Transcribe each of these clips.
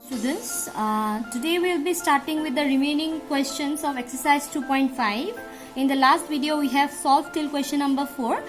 Students, today we will be starting with the remaining questions of exercise 2.5. In the last video we have solved till question number 4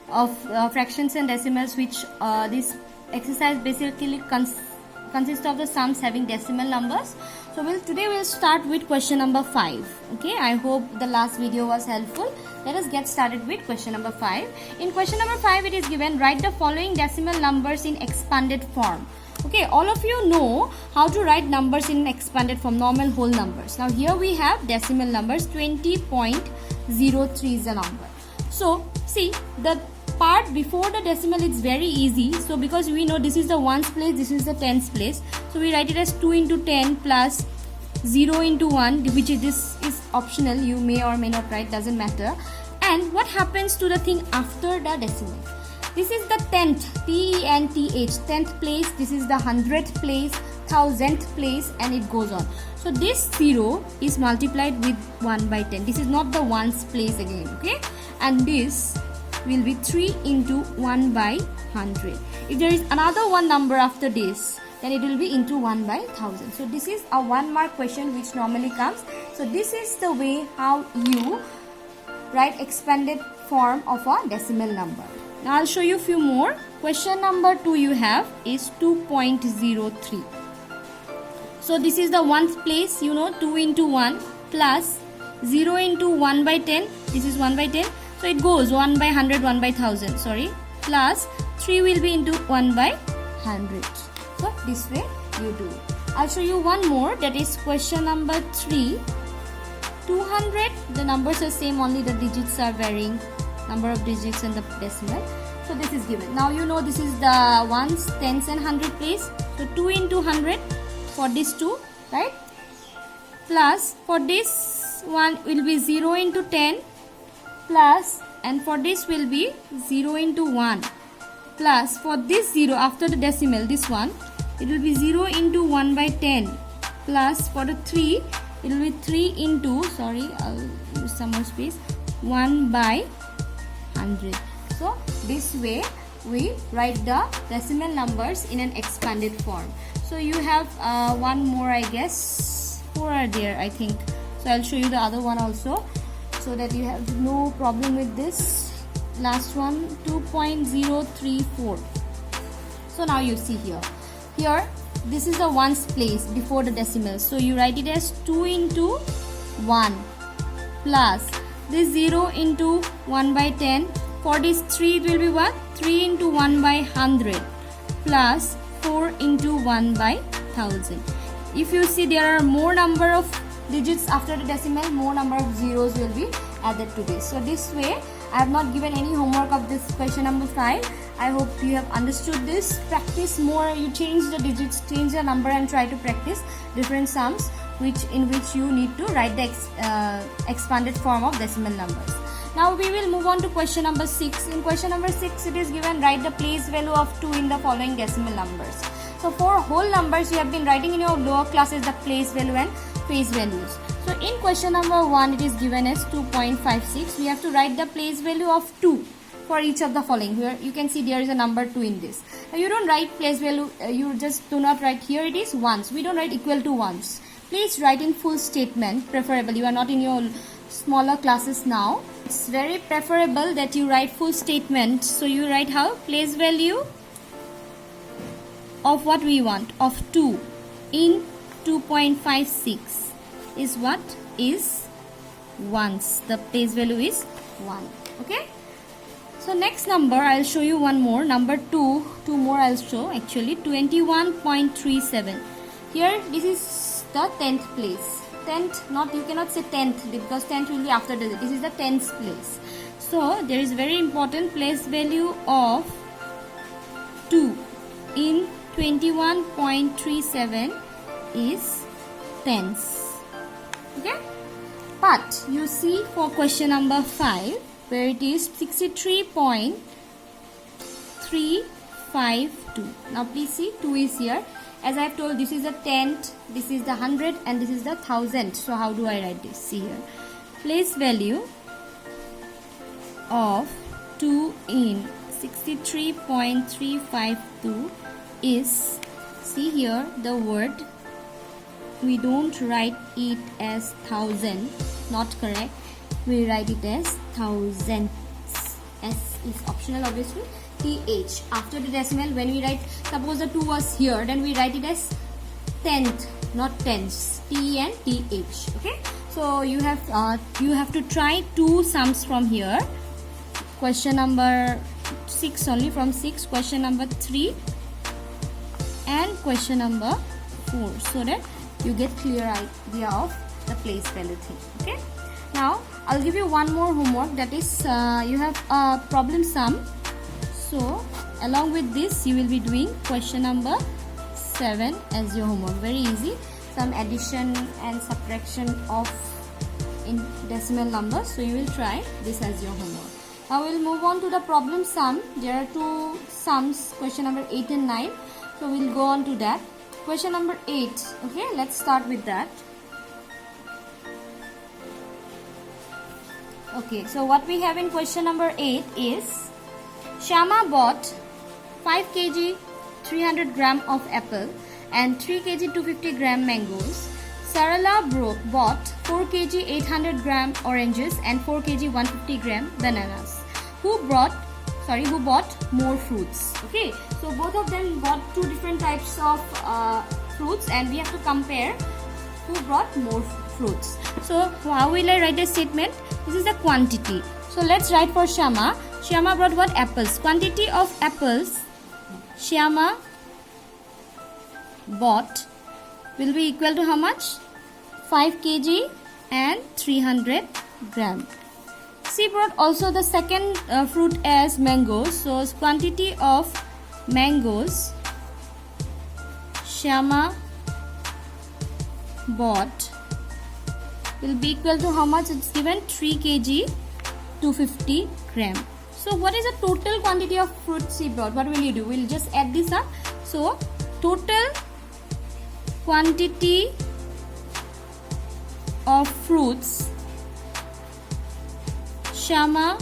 of fractions and decimals, which this exercise basically consists of the sums having decimal numbers. So today we'll start with question number 5. Okay, I hope the last video was helpful. Let us get started with question number 5. In question number 5 it is given, write the following decimal numbers in expanded form. Okay, all of you know how to write numbers in expanded form, normal whole numbers. Now here we have decimal numbers. 20.03 is the number. So see, the part before the decimal is very easy. So because we know this is the ones place, this is the tens place, so we write it as 2 into 10 plus 0 into 1, which this is optional, you may or may not write, doesn't matter. And what happens to the thing after the decimal? This is the tenth, T-E-N-T-H, tenth place. This is the hundredth place, thousandth place, and it goes on. So this 0 is multiplied with 1 by 10. This is not the ones place again, okay? And this will be 3 into 1 by 100. If there is another one number after this, then it will be into 1 by 1000. So this is a 1 mark question which normally comes. So this is the way how you write expanded form of a decimal number. Now I'll show you a few more. Question number 2 you have is 2.03. So this is the ones place, you know, 2 into 1 plus 0 into 1 by 10. This is 1 by 10. So it goes 1 by 100, 1 by 1000, sorry. Plus 3 will be into 1 by 100. So this way you do. I'll show you one more, that is question number 3. 200, the numbers are same, only the digits are varying, number of digits and the decimal. So this is given. Now you know this is the ones, tens and 100 place. So 2 into 100 for this 2, right? Plus for this one will be 0 into 10 plus, and for this will be 0 into 1 plus, for this 0 after the decimal, this one, it will be 0 into 1 by 10 plus, for the 3 it will be 3 into, sorry, I'll use some more space, 1 by 100. So this way we write the decimal numbers in an expanded form. So you have one more, I guess 4 are there, I think. So I'll show you the other one also, so that you have no problem with this. Last one, 2.034. So now you see here this is the ones place before the decimal, so you write it as 2 into 1 plus this 0 into 1 by 10. For this 3 it will be what? 3 into 1 by 100 plus 4 into 1 by 1000. If you see, there are more number of digits after the decimal, more number of zeros will be added to this. So this way I have not given any homework of this question number 5. I hope you have understood this. Practice more, you change the digits, change the number, and try to practice different sums in which you need to write the expanded form of decimal numbers. Now we will move on to question number 6. In question number 6 it is given, write the place value of 2 in the following decimal numbers. So for whole numbers you have been writing in your lower classes the place value and phase values. So in question number 1 it is given as 2.56. We have to write the place value of 2 for each of the following. Here you can see there is a number 2 in this. Now you don't write place value, you just do not write, here it is ones. We don't write equal to ones. Please write in full statement, preferably. You are not in your smaller classes now. It's very preferable that you write full statement. So you write how? Place value of what we want, of 2 in 2.56 is what? Is ones. The place value is 1. Okay? So next number, I'll show you one more. Number 2 more I'll show actually. 21.37. Here this is the 10th place. 10th, not, you cannot say 10th because 10th will be after this. This is the 10th place. So there is very important, place value of 2 in 21.37 is tens. Okay? But you see for question number 5 where it is 63.352. Now please see, 2 is here. As I have told, this is the 10th, this is the 100, and this is the 1000. So how do I write this? See here. Place value of 2 in 63.352 is, see here the word we don't write it as 1000, not correct. We write it as thousands. S is optional obviously. TH after the decimal, when we write, suppose the 2 was here, then we write it as tenth, not tens. T and TH. Okay, so you have to try 2 sums from here. Question number 6 only, from 6, question number 3 and question number 4, so that you get clear idea of the place value thing. Okay, now I'll give you one more homework, that is you have a problem sum. So along with this you will be doing question number 7 as your homework. Very easy, some addition and subtraction of in decimal numbers. So you will try this as your homework. Now we'll move on to the problem sum. There are 2 sums, question number 8 and 9. So we'll go on to that. Question number 8. Okay, let's start with that. Okay, so what we have in question number 8 is Shyama bought 5 kg 300 gram of apple and 3 kg 250 gram mangoes. Sarala bought 4 kg 800 gram oranges and 4 kg 150 gram bananas. Who bought more fruits? Okay, so both of them bought 2 different types of fruits, and we have to compare who brought more fruits. So how will I write a statement? This is the quantity. So let's write for Shyama. Shyama brought what? Apples. Quantity of apples Shyama bought will be equal to how much? 5 kg and 300 gram. She brought also the second fruit as mangoes. So quantity of mangoes Shyama bought will be equal to how much? It's given 3 kg 250 gram. So what is the total quantity of fruits she brought? What will you do? We'll just add this up. So total quantity of fruits Shyama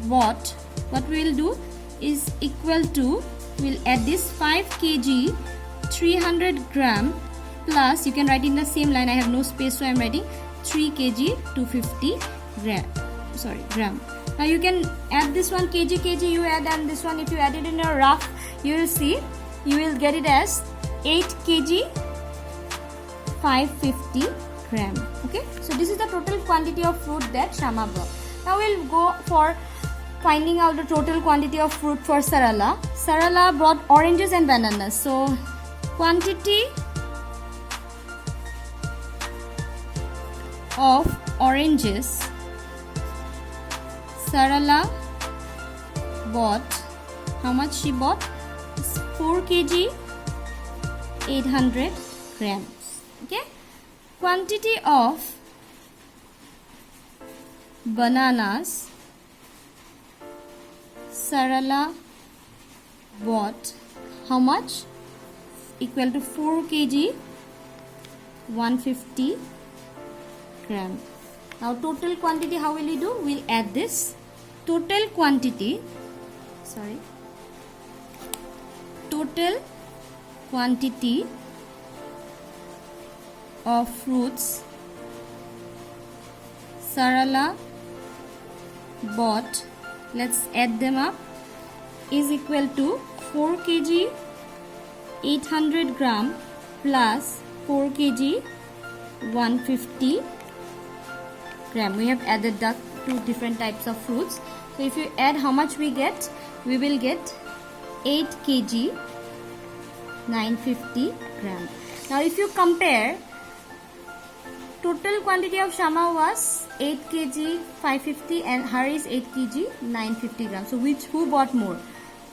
bought, what we will do is equal to, we'll add this 5 kg 300 gram plus, you can write in the same line, I have no space so I am writing 3 kg 250 gram. Now you can add this one kg you add, and this one if you add it in a rough, you will see, you will get it as 8 kg 550 gram. Okay, so this is the total quantity of fruit that Shyama brought. Now we'll go for finding out the total quantity of fruit for Sarala. Sarala brought oranges and bananas. So quantity of oranges Sarala bought, how much she bought? 4 kg 800 grams. Okay, quantity of bananas Sarala bought, how much? Equal to 4 kg 150 gram. Now total quantity, how will you do? We'll add this total quantity, total quantity of fruits Sarala bought, let's add them up, is equal to 4 kg 800 gram plus 4 kg 150 gram. We have added the 2 different types of fruits. So if you add, how much we get? We will get 8 kg 950 gram. Now if you compare, total quantity of Shyama was 8 kg 550 and her is 8 kg 950 gram. So who bought more?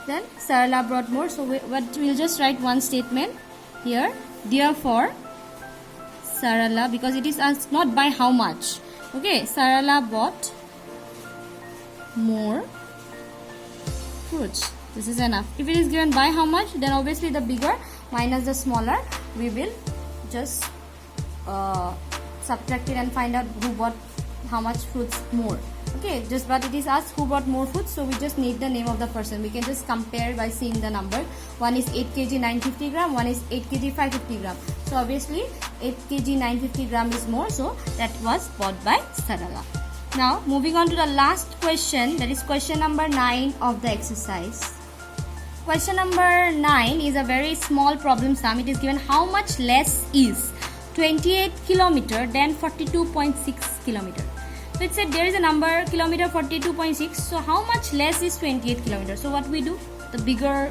Then Sarala brought more. So we'll just write one statement here. Therefore Sarala, because it is asked not by how much. Okay, Sarala bought more fruits. This is enough. If it is given by how much, then obviously the bigger minus the smaller, we will just subtract it and find out who bought how much fruits more. Okay, just but it is asked who brought more fruits, so we just need the name of the person. We can just compare by seeing the number. One is 8 kg 950 gram, one is 8 kg 550 gram. So obviously 8 kg 950 gram is more, so that was bought by Sarala. Now moving on to the last question, that is question number 9 of the exercise. Question number 9 is a very small problem sum. It is given how much less is 28 kilometer than 42.6 kilometer. So it said there is a number kilometer 42.6. So how much less is 28 kilometers? So what we do? The bigger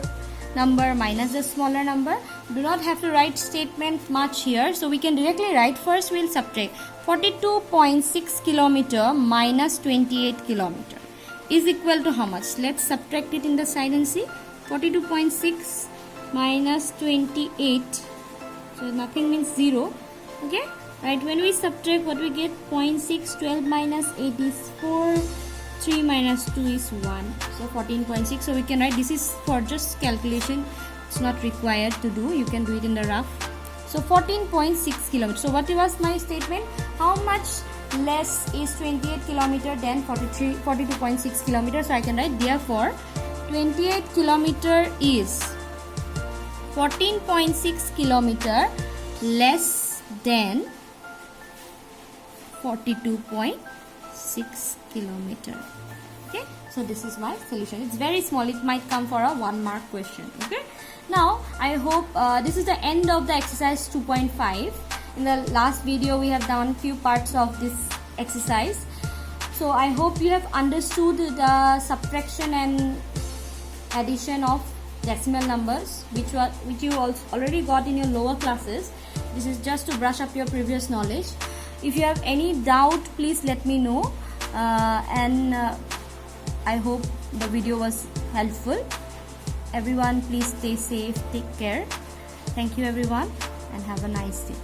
number minus the smaller number. Do not have to write statement much here. So we can directly write. First we will subtract 42.6 kilometer minus 28 kilometer is equal to how much? Let's subtract it in the side and see. 42.6 minus 28. So nothing means 0. Okay. Right, when we subtract, what we get? 0.6, 12 minus 8 is 4, 3 minus 2 is 1, so 14.6. So we can write, this is for just calculation, it's not required to do, you can do it in the rough. So 14.6 kilometers. So what was my statement? How much less is 28 kilometer than 42.6 kilometers? So I can write, therefore 28 kilometer is 14.6 kilometer less than 42.6 kilometer. Okay, so this is my solution. It's very small, it might come for a 1 mark question. Okay, now I hope this is the end of the exercise 2.5. In the last video we have done few parts of this exercise, so I hope you have understood the subtraction and addition of decimal numbers, which you also already got in your lower classes. This is just to brush up your previous knowledge. If you have any doubt, please let me know, and I hope the video was helpful. Everyone, please stay safe, take care. Thank you everyone, and have a nice day.